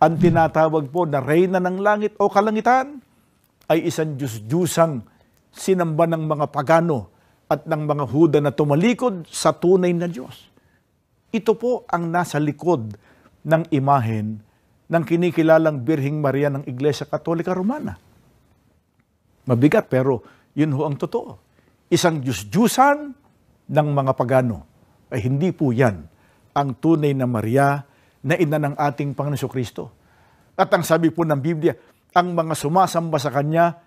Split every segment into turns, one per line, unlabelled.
ang tinatawag po na reyna ng langit o kalangitan ay isang Diyos-Diyusang sinamba ng mga pagano at ng mga Huda na tumalikod sa tunay na Diyos. Ito po ang nasa likod ng imahen ng kinikilalang Birheng Maria ng Iglesia Katolika Romana. Mabigat pero yun ho ang totoo. Isang Diyos-Diyusan ng mga pagano. Ay hindi po yan ang tunay na Maria na ina ng ating Panginoon Jesucristo. At ang sabi po ng Biblia, ang mga sumasamba sa Kanya,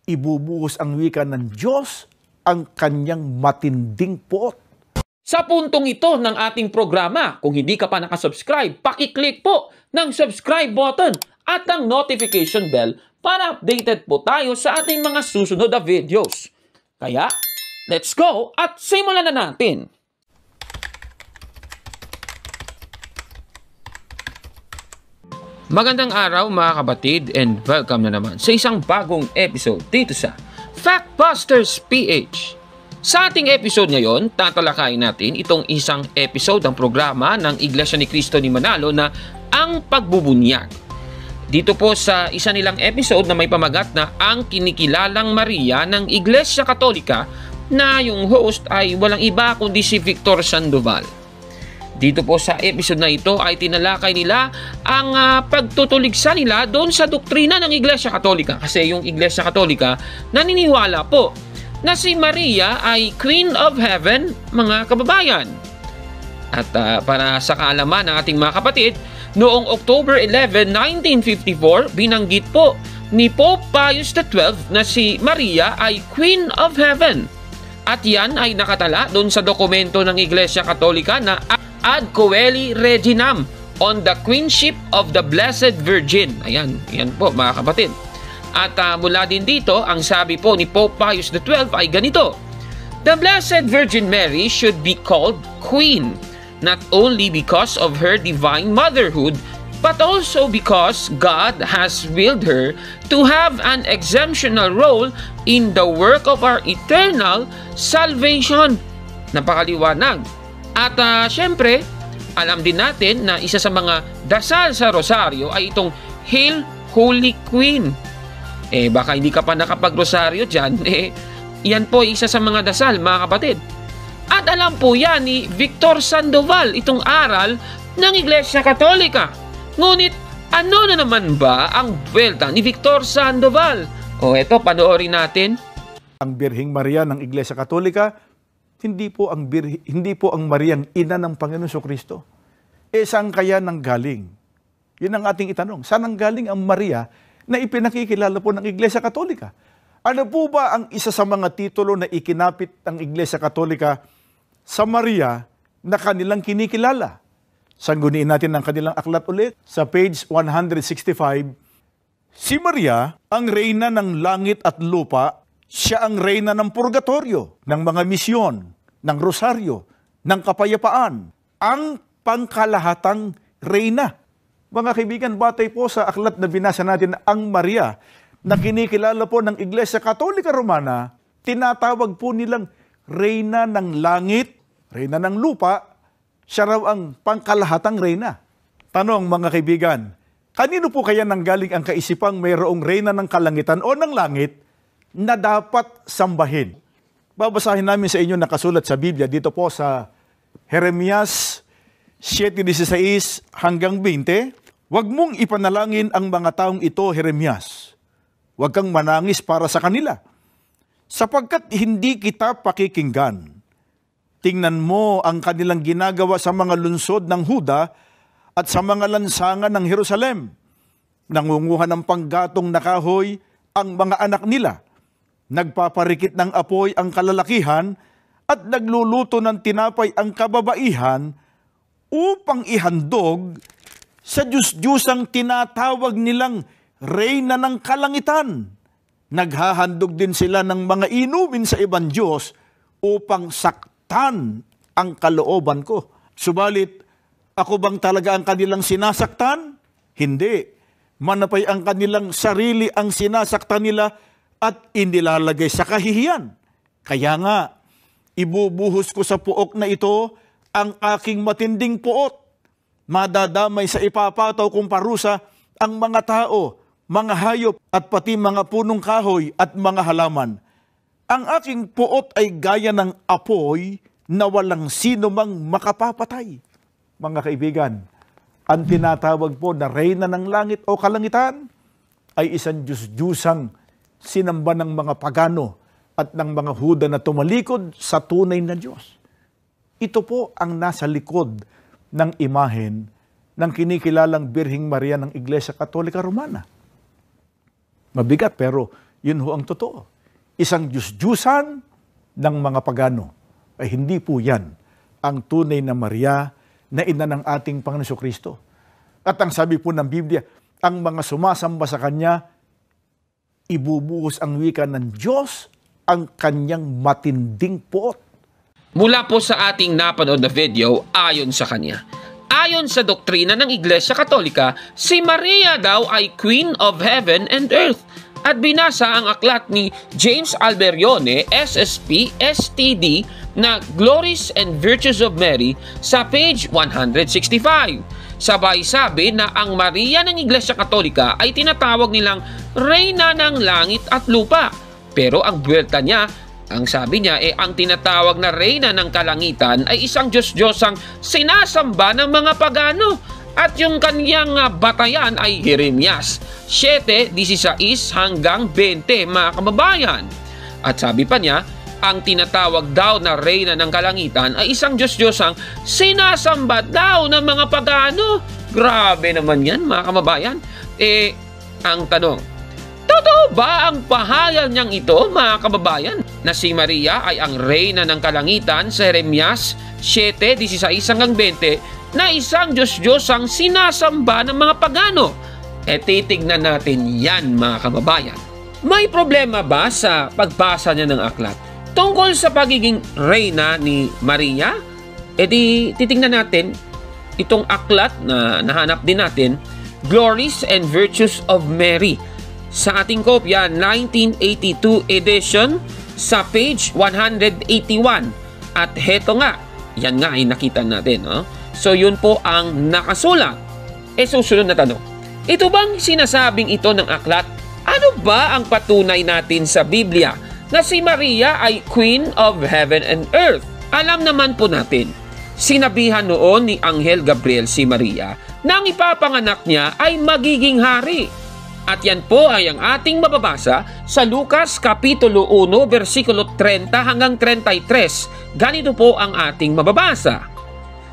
ibubuhos ang wika ng Diyos ang Kanyang matinding puot.
Sa puntong ito ng ating programa, kung hindi ka pa nakasubscribe, pakiclick po ng subscribe button at ang notification bell para updated po tayo sa ating mga susunod na videos. Kaya, let's go at simulan na natin! Magandang araw mga kabatid and welcome na naman sa isang bagong episode dito sa Factbusters PH. Sa ating episode ngayon, tatalakayin natin itong isang episode ng programa ng Iglesia ni Cristo ni Manalo na Ang Pagbubunyag. Dito po sa isa nilang episode na may pamagat na Ang Kinikilalang Maria ng Iglesia Katolika na yung host ay walang iba kundi si Victor Sandoval. Dito po sa episode na ito ay tinalakay nila ang pagtutuligsa nila doon sa doktrina ng Iglesia Katolika. Kasi yung Iglesia Katolika naniniwala po na si Maria ay Queen of Heaven, mga kababayan. At para sa kaalaman ng ating mga kapatid, noong October 11, 1954, binanggit po ni Pope Pius XII na si Maria ay Queen of Heaven. At yan ay nakatala doon sa dokumento ng Iglesia Katolika na Ad Coeli Reginam on the Queenship of the Blessed Virgin. Ayan, yan po mga kapatid. At mula din dito, ang sabi po ni Pope Pius XII ay ganito: The Blessed Virgin Mary should be called Queen, not only because of her divine motherhood, but also because God has willed her to have an exemptional role in the work of our eternal salvation. Napakaliwanag. At syempre, alam din natin na isa sa mga dasal sa Rosario ay itong Hail Holy Queen. Baka hindi ka pa nakapag-rosaryo dyan, yan po isa sa mga dasal, mga kapatid. At alam po yan ni Victor Sandoval, itong aral ng Iglesia Katolika. Ngunit, ano na naman ba ang buwelta ni Victor Sandoval? Eto, panoorin natin.
Ang Birheng Maria ng Iglesia Katolika, hindi po ang Mariang ina ng Panginoon Jesucristo. Saan kaya nanggaling? Yun ang ating itanong. Saan nanggaling ang Maria na ipinakikilala po ng Iglesia Katolika? Ano po ba ang isa sa mga titulo na ikinapit ng Iglesia Katolika sa Maria na kanilang kinikilala? Sangguniin natin ang kanilang aklat ulit sa page 165. Si Maria, ang reyna ng langit at lupa, siya ang reyna ng purgatorio, ng mga misyon, ng rosaryo, ng kapayapaan, ang pangkalahatang reyna. Mga kaibigan, batay po sa aklat na binasa natin, ang Maria, na kinikilala po ng Iglesia Katolika Romana, tinatawag po nilang reyna ng langit, reyna ng lupa, siya raw ang pangkalahatang reyna. Tanong mga kaibigan, kanino po kaya nanggaling ang kaisipang mayroong reyna ng kalangitan o ng langit na dapat sambahin? Babasahin namin sa inyo nakasulat sa Biblia dito po sa Jeremias 7:16 hanggang 20. Huwag mong ipanalangin ang mga taong ito, Jeremias. Huwag kang manangis para sa kanila, sapagkat hindi kita pakikinggan. Tingnan mo ang kanilang ginagawa sa mga lungsod ng Huda at sa mga lansangan ng Jerusalem. Nangunguha ng panggatong na kahoy ang mga anak nila. Nagpaparikit ng apoy ang kalalakihan at nagluluto ng tinapay ang kababaihan upang ihandog sa Diyos-Diyusang tinatawag nilang reyna ng kalangitan. Naghahandog din sila ng mga inumin sa ibang Diyos upang saktan ang kalooban ko. Subalit, ako bang talaga ang kanilang sinasaktan? Hindi. Manapay ang kanilang sarili ang sinasaktan nila at inilalagay sa kahihiyan. Kaya nga, ibubuhos ko sa puok na ito ang aking matinding puot. madadamay sa ipapataw kong parusa ang mga tao, mga hayop at pati mga punong kahoy at mga halaman. Ang aking puot ay gaya ng apoy na walang sino mang makapapatay. Mga kaibigan, ang tinatawag po na reyna ng langit o kalangitan ay isang Diyos-Diyusang sinamba ng mga pagano at ng mga Huda na tumalikod sa tunay na Diyos. Ito po ang nasa likod ng imahen ng kinikilalang Birheng Maria ng Iglesia Katolika Romana. Mabigat pero yun ho ang totoo. Isang Diyos-Diyusan ng mga pagano. Ay hindi po yan ang tunay na Maria na ina ng ating Panginoon Kristo. At ang sabi po ng Biblia, ang mga sumasamba sa Kanya, ibubuhos ang wika ng Diyos ang Kanyang matinding puot.
Mula po sa ating napanood na video, ayon sa kanya. Ayon sa doktrina ng Iglesia Katolika, si Maria daw ay Queen of Heaven and Earth. At binasa ang aklat ni James Alberione, SSP, STD, na Glories and Virtues of Mary sa page 165. Sabay sabi na ang Maria ng Iglesia Katolika ay tinatawag nilang Reyna ng Langit at Lupa. Pero ang buwelta niya, ang sabi niya, ang tinatawag na Reyna ng Kalangitan ay isang Diyos-Diyosang sinasamba ng mga pagano. At yung kanyang batayan ay Jeremias 7:16 hanggang 20, mga kababayan. At sabi pa niya, ang tinatawag daw na Reyna ng Kalangitan ay isang Diyos-Diyosang sinasamba daw ng mga pagano. Grabe naman yan, mga kababayan. Ang tanong, totoo ba ang pahayag niyang ito, mga kababayan, na si Maria ay ang Reyna ng Kalangitan sa Jeremias 7:16 hanggang 20 na isang Diyos-Diyosang sinasamba ng mga pagano? Titignan natin yan, mga kababayan. May problema ba sa pagbasa niya ng aklat tungkol sa pagiging Reyna ni Maria? Titignan natin itong aklat na nahanap din natin, Glories and Virtues of Mary. Sa ating kopya, 1982 edition, sa page 181. At heto nga, yan nga ay nakita natin. So yun po ang nakasulat. Susunod na tanong, ito bang sinasabing ito ng aklat? Ano ba ang patunay natin sa Biblia na si Maria ay Queen of Heaven and Earth? Alam naman po natin, sinabihan noon ni Anghel Gabriel si Maria na ang ipapanganak niya ay magiging hari. At yan po ay ang ating mababasa sa Lucas Kapitulo 1, versikulo 30 hanggang 33. Ganito po ang ating mababasa.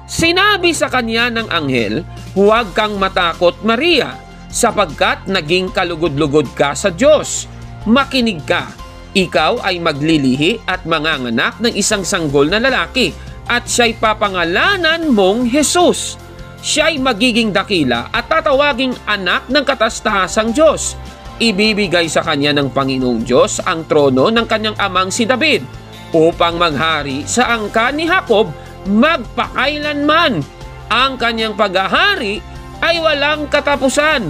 Sinabi sa kanya ng anghel, huwag kang matakot, Maria, sapagkat naging kalugod-lugod ka sa Diyos. Makinig ka, ikaw ay maglilihi at manganganak ng isang sanggol na lalaki, at siya'y papangalanan mong Jesus. Siya'y magiging dakila at tatawaging anak ng katas-tahasang Diyos. Ibibigay sa kanya ng Panginoong Diyos ang trono ng kanyang amang si David, upang maghari sa angkan ni Jacob magpakailanman. Ang kanyang paghahari ay walang katapusan.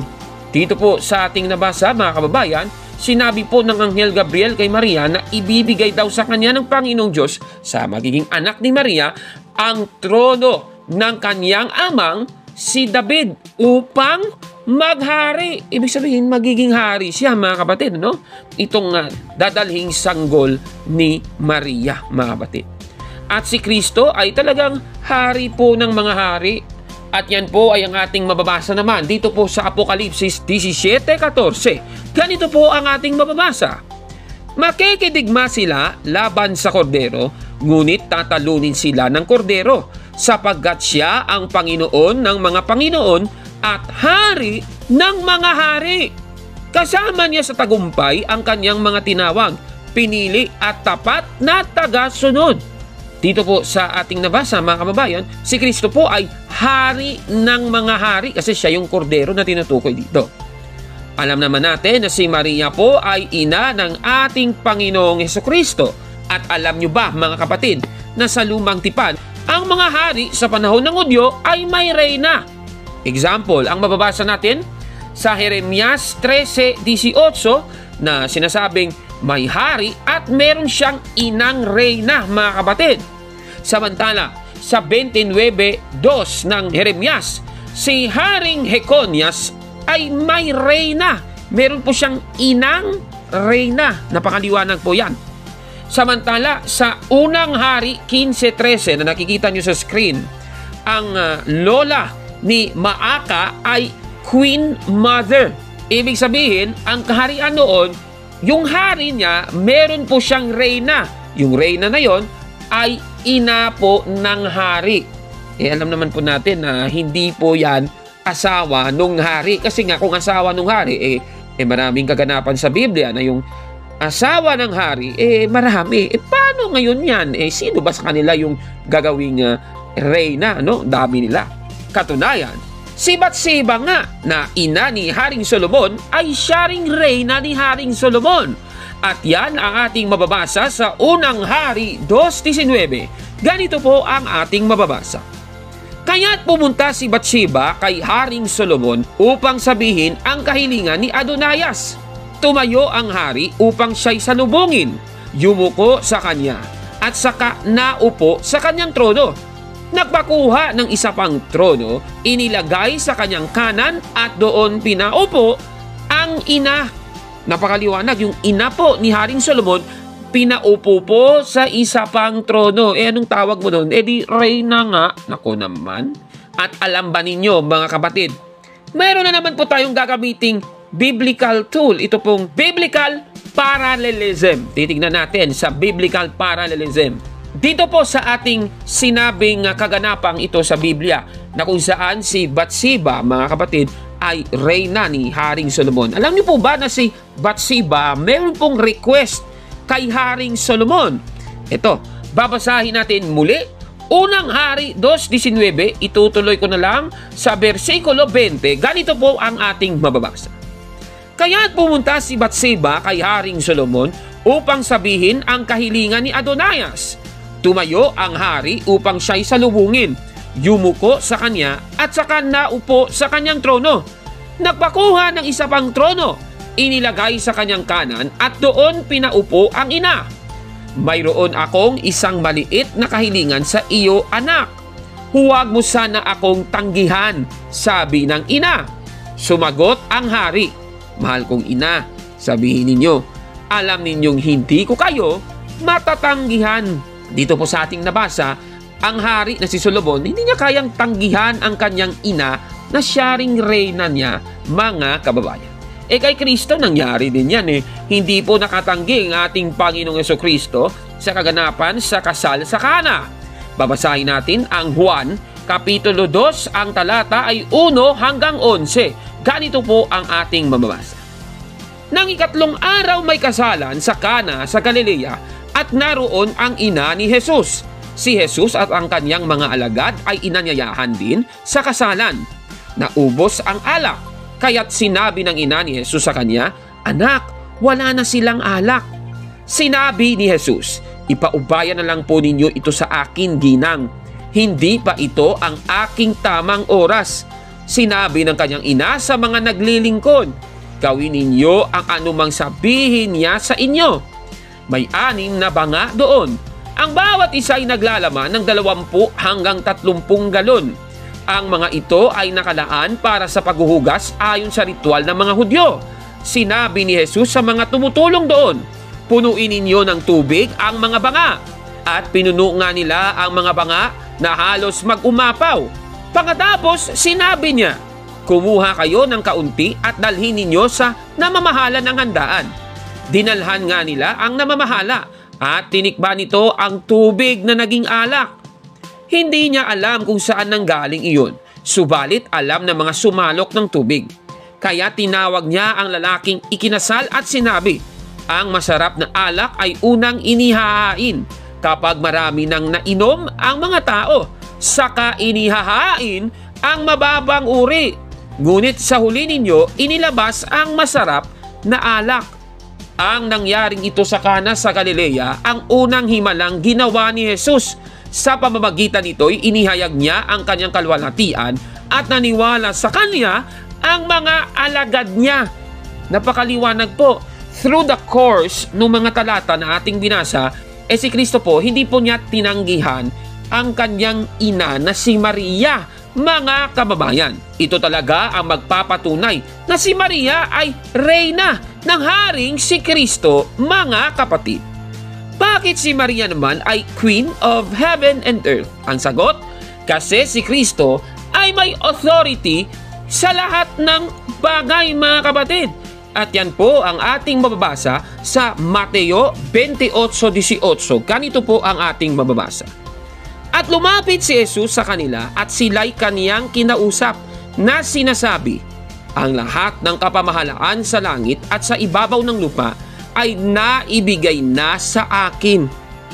Dito po sa ating nabasa, mga kababayan, sinabi po ng Anghel Gabriel kay Maria na ibibigay daw sa kanya ng Panginoong Diyos, sa magiging anak ni Maria, ang trono ng kanyang amang si David upang maghari. Ibig sabihin, magiging hari siya, mga kapatid. Itong dadalhing sanggol ni Maria, mga kapatid. At si Kristo ay talagang hari po ng mga hari. At yan po ay ang ating mababasa naman dito po sa Apokalipsis 17:14. Ganito po ang ating mababasa. Makikidigma sila laban sa kordero, ngunit tatalunin sila ng kordero, sapagkat siya ang Panginoon ng mga Panginoon at hari ng mga hari. Kasama niya sa tagumpay ang kanyang mga tinawag, pinili at tapat na taga-sunod. Dito po sa ating nabasa, mga kababayan, si Kristo po ay hari ng mga hari kasi siya yung kordero na tinutukoy dito. Alam naman natin na si Maria po ay ina ng ating Panginoong Hesukristo. At alam nyo ba, mga kapatid, na sa lumang tipan, ang mga hari sa panahon ng Hudyo ay may reyna. Example, ang mababasa natin sa Jeremias 13:18 na sinasabing may hari at meron siyang inang reyna, mga kapatid. Samantala, sa 29:2 ng Jeremias, si Haring Jeconias ay may reyna. Meron po siyang inang reyna. Napakaliwanag po yan. Samantala, sa unang hari 15:13 na nakikita nyo sa screen, ang lola ni Maaka ay Queen Mother. Ibig sabihin, ang kaharian noon, yung hari niya, meron po siyang reyna. Yung reyna na yon ay ina po ng hari. Alam naman po natin na hindi po yan asawa nung hari. Kasi nga kung asawa nung hari, maraming kaganapan sa Biblia na yung asawa ng hari, marami. Paano ngayon yan? Sino ba sa kanila yung gagawing reyna? No? Dami nila. Katunayan, si Bathsheba nga na ina ni Haring Solomon ay siya ring reyna ni Haring Solomon. At yan ang ating mababasa sa unang hari 2:19. Ganito po ang ating mababasa. Kaya't pumunta si Bathsheba kay Haring Solomon upang sabihin ang kahilingan ni Adonias. Tumayo ang hari upang siya'y salubungin, yumuko sa kanya, at saka naupo sa kanyang trono. Nagpakuha ng isa pang trono, inilagay sa kanyang kanan at doon pinaupo ang ina. Napakaliwanag, yung ina po ni Haring Solomon, pinaupo po sa isa pang trono. Anong tawag mo doon? Di reyna nga. Nako naman. At alam ba ninyo mga kapatid, meron na naman po tayong gagamiting biblical tool. Ito pong biblical parallelism. Titignan natin sa biblical parallelism. Dito po sa ating sinabing kaganapang ito sa Biblia na kung saan si Bathsheba, mga kapatid, ay reyna ni Haring Solomon. Alam niyo po ba na si Bathsheba meron pong request kay Haring Solomon? Ito, babasahin natin muli. Unang hari 2:19, itutuloy ko na lang sa versikulo 20. Ganito po ang ating mababasa. Kaya't pumunta si Bathsheba kay Haring Solomon upang sabihin ang kahilingan ni Adonias. Tumayo ang hari upang siya'y salubungin, yumuko sa kanya at saka naupo sa kanyang trono. Nagpakuha ng isa pang trono, inilagay sa kanyang kanan at doon pinaupo ang ina. Mayroon akong isang maliit na kahilingan sa iyo, anak. Huwag mo sana akong tanggihan, sabi ng ina. Sumagot ang hari, mahal kong ina, sabihin ninyo, alam ninyong hindi ko kayo matatanggihan. Dito po sa ating nabasa, ang hari na si Solomon, hindi niya kayang tanggihan ang kanyang ina na siya ring reyna niya, mga kababayan. Kay Kristo nangyari din yan Hindi po nakatanggi ang ating Panginoong Jesucristo sa kaganapan sa kasal sa Kana. Babasahin natin ang Juan, Kapitulo 2, ang talata ay 1 hanggang 11. Ganito po ang ating mababasa. Nang ikatlong araw may kasalan sa Kana sa Galilea at naroon ang ina ni Jesus. Si Jesus at ang kanyang mga alagad ay inanyayahan din sa kasalan. Naubos ang alak, kaya't sinabi ng ina ni Jesus sa kanya, anak, wala na silang alak. Sinabi ni Jesus, ipaubayan na lang po ninyo ito sa akin, ginang. Hindi pa ito ang aking tamang oras. Sinabi ng kanyang ina sa mga naglilingkod, gawin ninyo ang anumang sabihin niya sa inyo. May 6 na banga doon. Ang bawat isa ay naglalaman ng 20 hanggang 30 galon. Ang mga ito ay nakalaan para sa paghuhugas ayon sa ritual ng mga Hudyo. Sinabi ni Jesus sa mga tumutulong doon, punuin ninyo ng tubig ang mga banga. At pinuno nga nila ang mga banga na halos mag-umapaw. Pagkatapos, sinabi niya, kumuha kayo ng kaunti at dalhin ninyo sa namamahala ng handaan. Dinalhan nga nila ang namamahala at tinikba nito ang tubig na naging alak. Hindi niya alam kung saan nanggaling iyon, subalit alam ng mga sumalok ng tubig. Kaya tinawag niya ang lalaking ikinasal at sinabi, ang masarap na alak ay unang inihahain kapag marami nang nainom ang mga tao, saka inihahain ang mababang uri. Ngunit sa huli ninyo, inilabas ang masarap na alak. Ang nangyaring ito sa Kana sa Galilea, ang unang himalang ginawa ni Jesus. Sa pamamagitan nito'y inihayag niya ang kanyang kalwalhatian at naniwala sa kanya ang mga alagad niya. Napakaliwanag po. Through the course ng mga talata na ating binasa, si Kristo po, hindi po niya tinanggihan ang kanyang ina na si Maria mga kababayan. Ito talaga ang magpapatunay na si Maria ay reyna ng haring si Kristo, mga kapatid. Bakit si Maria naman ay Queen of Heaven and Earth? Ang sagot, kasi si Kristo ay may authority sa lahat ng bagay, mga kapatid. At yan po ang ating mababasa sa Mateo 28:18. Ganito po ang ating mababasa. At lumapit si Jesus sa kanila at sila'y kaniyang kinausap na sinasabi, ang lahat ng kapamahalaan sa langit at sa ibabaw ng lupa ay naibigay na sa akin.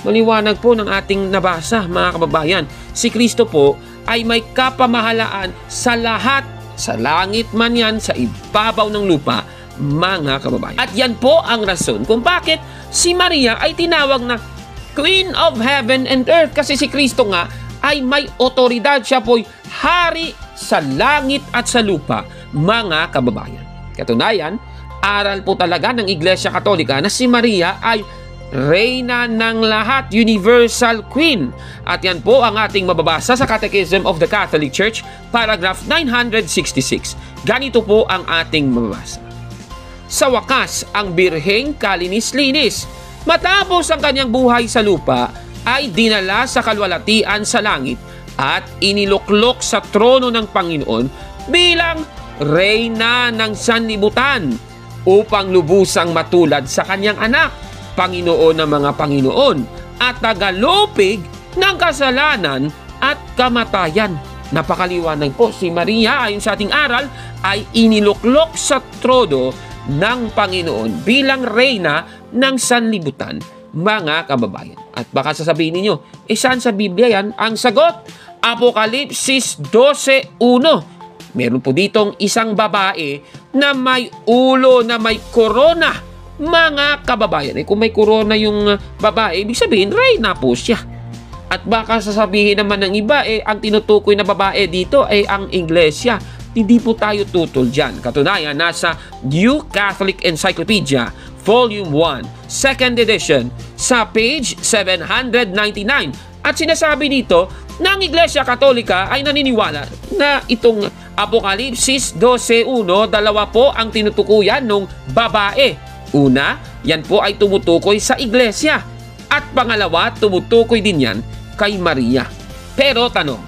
Maliwanag po ng ating nabasa, mga kababayan. Si Kristo po ay may kapamahalaan sa lahat, sa langit man yan, sa ibabaw ng lupa, mga kababayan. At yan po ang rason kung bakit si Maria ay tinawag na Queen of Heaven and Earth, kasi si Kristo nga ay may otoridad. Siya po'y hari sa langit at sa lupa, mga kababayan. Katunayan, aral po talaga ng Iglesia Katolika na si Maria ay reyna ng lahat, universal queen. At yan po ang ating mababasa sa Catechism of the Catholic Church, paragraph 966. Ganito po ang ating mababasa. Sa wakas, ang birheng kalinis-linis, matapos ang kanyang buhay sa lupa, ay dinala sa kalwalatian sa langit at iniluklok sa trono ng Panginoon bilang reyna ng sanlibutan upang lubusang matulad sa kanyang anak, Panginoon ng mga Panginoon at tagalupig ng kasalanan at kamatayan. Napakaliwanag po, si Maria ayon sa ating aral ay iniluklok sa trono ng Panginoon bilang reyna ng sanlibutan, mga kababayan. At baka sasabihin ninyo, saan sa Biblia yan? Ang sagot, Apokalipsis 12:1. Meron po ditong isang babae na may ulo na may korona, mga kababayan. Kung may korona yung babae, ibig sabihin, reyna po siya. At baka sasabihin naman ng iba, ang tinutukoy na babae dito ay ang Iglesia. Hindi po tayo tutol dyan. Katunayan, nasa New Catholic Encyclopedia, Volume 1, 2nd edition, sa page 799. At sinasabi dito na ang Iglesia Katolika ay naniniwala na itong Apokalipsis 12:1, dalawa po ang tinutukuyan ng babae. Una, yan po ay tumutukoy sa Iglesia. At pangalawa, tumutukoy din yan kay Maria. Pero tanong,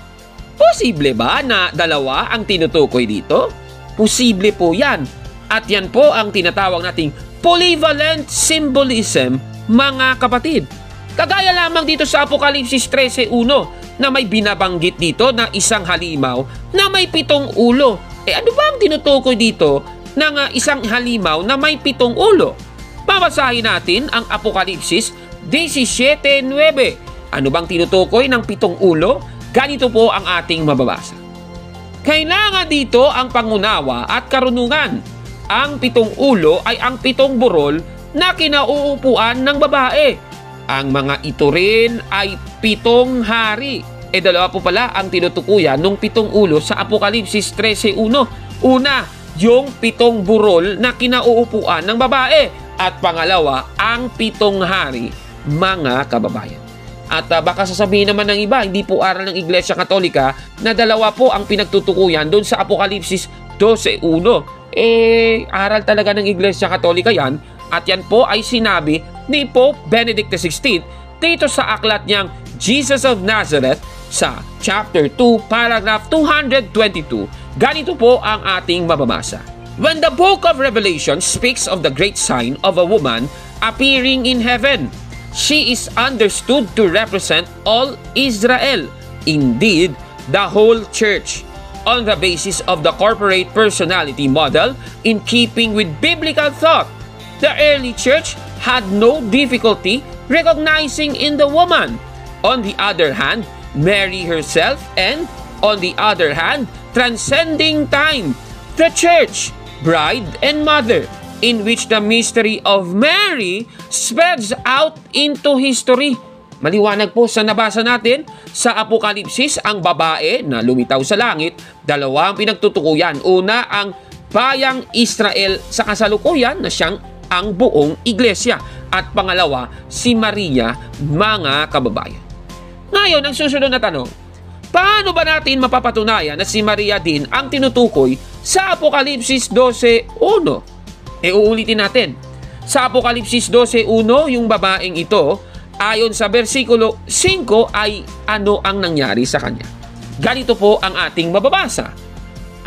posible ba na dalawa ang tinutukoy dito? Posible po yan. At yan po ang tinatawag nating polyvalent symbolism, mga kapatid. Kagaya lamang dito sa Apokalipsis 13:1 na may binabanggit dito na isang halimaw na may 7 ulo. Ano ba ang tinutukoy dito ng isang halimaw na may 7 ulo? Babasahin natin ang Apokalipsis 17:9. Ano bang tinutukoy ng 7 ulo? Ganito po ang ating mababasa. Kailangan dito ang pangunawa at karunungan. Ang 7 ulo ay ang 7 burol na kinauupuan ng babae. Ang mga ito rin ay 7 hari. Dalawa po pala ang tinutukuyan ng 7 ulo sa Apokalipsis 13:1. Una, yung 7 burol na kinauupuan ng babae. At pangalawa, ang 7 hari, mga kababayan. At baka sasabihin naman ng iba, hindi po aral ng Iglesia Katolika na dalawa po ang pinagtutukuyan doon sa Apokalipsis 12:1. Aral talaga ng Iglesia Katolika yan. At yan po ay sinabi ni Pope Benedict XVI dito sa aklat niyang Jesus of Nazareth sa chapter 2, paragraph 222. Ganito po ang ating mababasa. When the book of Revelation speaks of the great sign of a woman appearing in heaven, she is understood to represent all Israel, indeed, the whole church, on the basis of the corporate personality model in keeping with biblical thought. The early church had no difficulty recognizing in the woman. On the other hand, Mary herself, and on the other hand, transcending time, the church, bride and mother, in which the mystery of Mary spreads out into history. Maliwanag po sa nabasa natin sa Apokalipsis, ang babae na lumitaw sa langit, dalawa ang pinagtutukuyan. Una, ang bayang Israel sa kasalukuyan na siyang ang buong iglesia. At pangalawa, si Maria, mga kababayan. Ngayon, ang susunod na tanong, Paano ba natin mapapatunayan na si Maria din ang tinutukoy sa Apokalipsis 12:1? Uulitin natin. Sa Apokalipsis 12:1, yung babaeng ito, ayon sa versikulo 5 ay ano ang nangyari sa kanya. Ganito po ang ating mababasa.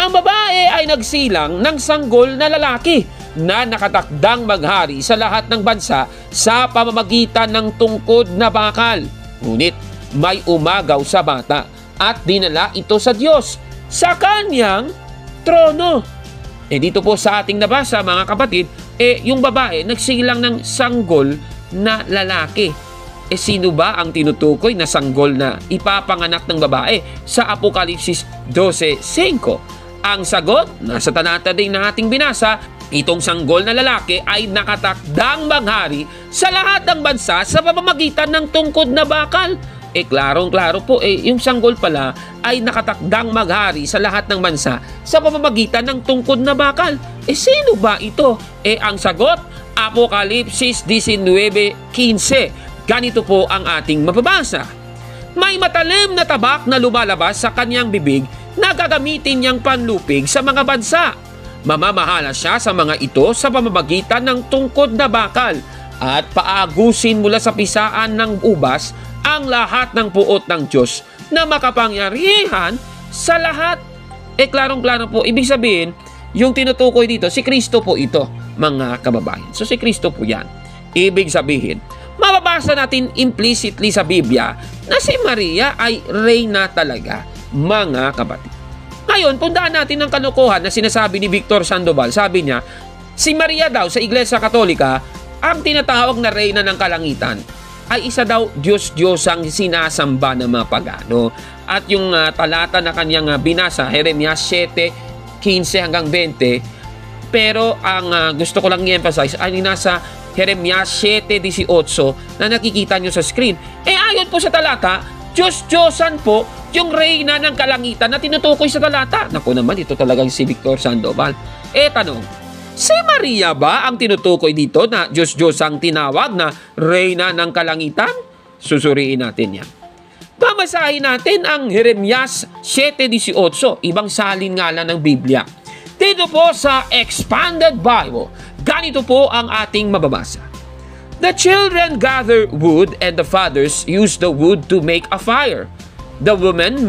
Ang babae ay nagsilang ng sanggol na lalaki na nakatakdang maghari sa lahat ng bansa sa pamamagitan ng tungkod na bakal. Ngunit may umagaw sa bata at dinala ito sa Diyos sa kanyang trono. Dito po sa ating nabasa, mga kapatid, yung babae nagsilang ng sanggol na lalaki. Sino ba ang tinutukoy na sanggol na ipapanganak ng babae sa Apokalipsis 12:5? Ang sagot, nasa talata din na ating binasa, itong sanggol na lalaki ay nakatakdang maghari sa lahat ng bansa sa pamamagitan ng tungkod na bakal. Klarong-klaro po, yung sanggol pala ay nakatakdang maghari sa lahat ng bansa sa pamamagitan ng tungkod na bakal. Sino ba ito? Ang sagot, Apokalipsis 19:15. Ganito po ang ating mababasa. May matalim na tabak na lumalabas sa kanyang bibig na gagamitin niyang panlupig sa mga bansa. Mamamahala siya sa mga ito sa pamamagitan ng tungkod na bakal at paagusin mula sa pisaan ng ubas ang lahat ng puot ng Diyos na makapangyarihan sa lahat. Klarong-klaro po, ibig sabihin, yung tinutukoy dito, si Kristo po ito, mga kababayan. So si Kristo po yan. Ibig sabihin, mababasa natin implicitly sa Biblia na si Maria ay reyna talaga, mga kapatid. Ngayon, tundaan natin ang kalokohan na sinasabi ni Victor Sandoval. Sabi niya, si Maria daw sa Iglesia Katolika, ang tinatawag na reyna ng kalangitan, ay isa daw Diyos-Diyosang sinasamba ng mga pagano. At yung talata na kanyang binasa, Jeremias 7:15 hanggang 20, pero ang gusto ko lang i-emphasize ay nasa Jeremias 7:18 na nakikita nyo sa screen. Ayon po sa talata, Diyos-Diyosan po yung reyna ng kalangitan na tinutukoy sa talata. Naku naman, ito talagang si Victor Sandoval. Tanong, si Maria ba ang tinutukoy dito na Diyos-Diyosang tinawag na reyna ng kalangitan? Susuriin natin yan. Pamasahin natin ang Jeremias 7:18, ibang salin nga lang ng Biblia. Dito po sa Expanded Bible, ganito po ang ating mababasa. The children gather wood and the fathers use the wood to make a fire. The women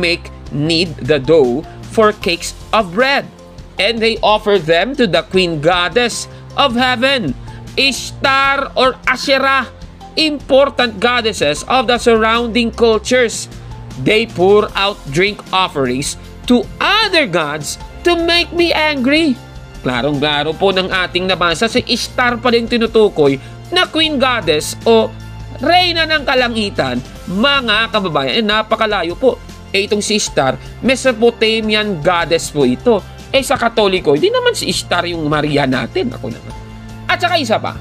knead the dough for cakes of bread, and they offer them to the queen goddess of heaven, Ishtar or Asherah, important goddesses of the surrounding cultures. They pour out drink offerings to other gods to make me angry. Klarong-klaro po ng ating nabasa, si Ishtar pa rin tinutukoy na queen goddess o reyna ng kalangitan, mga kababayan. Napakalayo po. Itong si Ishtar, Mesopotamian goddess po ito. Sa Katoliko, hindi naman si Ishtar yung Maria natin. Ako naman. At saka isa pa,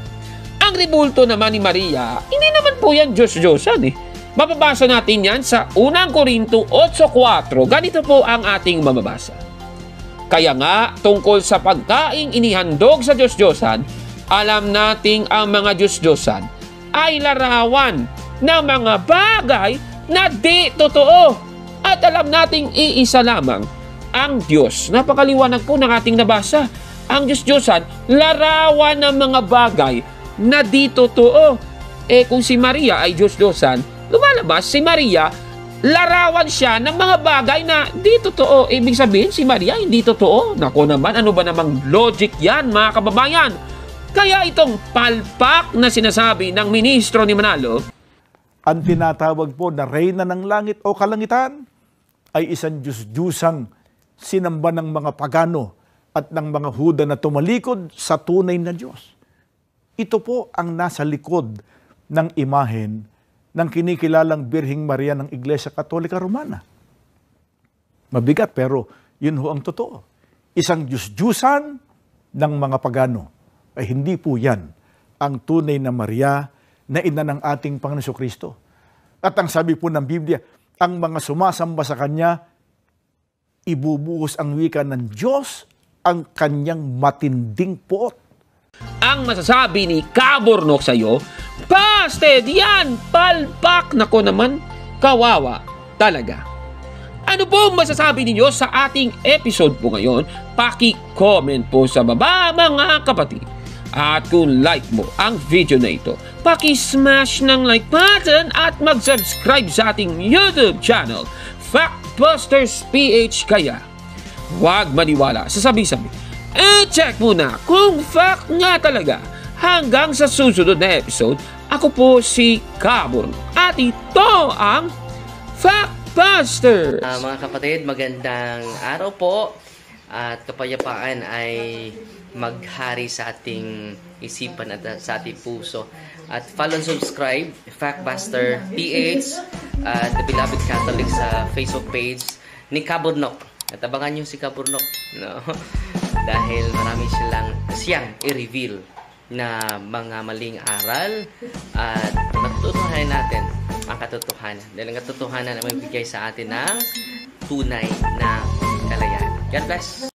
ang ribulto naman ni Maria, hindi naman po yan Diyos-Diyosan Mababasa natin yan sa 1 Corinto 8:4. Ganito po ang ating mababasa. Kaya nga, tungkol sa pagkaing inihandog sa Diyos-Diyosan, alam nating ang mga Diyos-Diyosan ay larawan ng mga bagay na di totoo. At alam nating iisa lamang ang Diyos. Napakaliwanag po ng ating nabasa. Ang Diyos-Diyosan, larawan ng mga bagay na di totoo. Kung si Maria ay Diyos-Diyosan, lumalabas si Maria, larawan siya ng mga bagay na di totoo. Ibig sabihin, si Maria hindi totoo. Naku naman, ano ba namang logic yan, mga kababayan? Kaya itong palpak na sinasabi ng ministro ni Manalo,
ang tinatawag po na reyna ng langit o kalangitan ay isang Diyos-Diyosang sinamba ng mga pagano at ng mga Huda na tumalikod sa tunay na Diyos. Ito po ang nasa likod ng imahen ng kinikilalang Birheng Maria ng Iglesia Katolika Romana. Mabigat pero yun ho ang totoo. Isang Diyos-Diyusan ng mga pagano. Ay hindi po yan ang tunay na Maria na ina ng ating Panginoon Kristo. At ang sabi po ng Biblia, ang mga sumasamba sa Kanya, ibubuhos ang wika ng Diyos ang Kanyang matinding puot.
Ang masasabi ni Kabornok sa iyo, busted yan, palpak. Nako naman, kawawa talaga. Ano po masasabi ninyo sa ating episode po ngayon? Paki-comment po sa baba mga kapatid. At kung like mo ang video na ito, paki-smash ng like button at mag-subscribe sa ating YouTube channel, Factbusters PH. Kaya huwag maniwala sa sabi-sabi. check muna kung fact nga talaga. Hanggang sa susunod na episode, ako po si Kabor at ito ang Factbusters!
Mga kapatid, magandang araw po at kapayapaan ay maghari sa ating isipan at sa ating puso. At follow and subscribe, Factbuster PH at The Beloved Catholic sa Facebook page ni Kaburnok. At abangan nyo si Kaburnok, no? Dahil marami siyang i-reveal na mga maling aral at matutuhanan natin ang katotohanan. Dahil ang katotohanan ay magbigay sa atin ng tunay na kalayaan. God bless!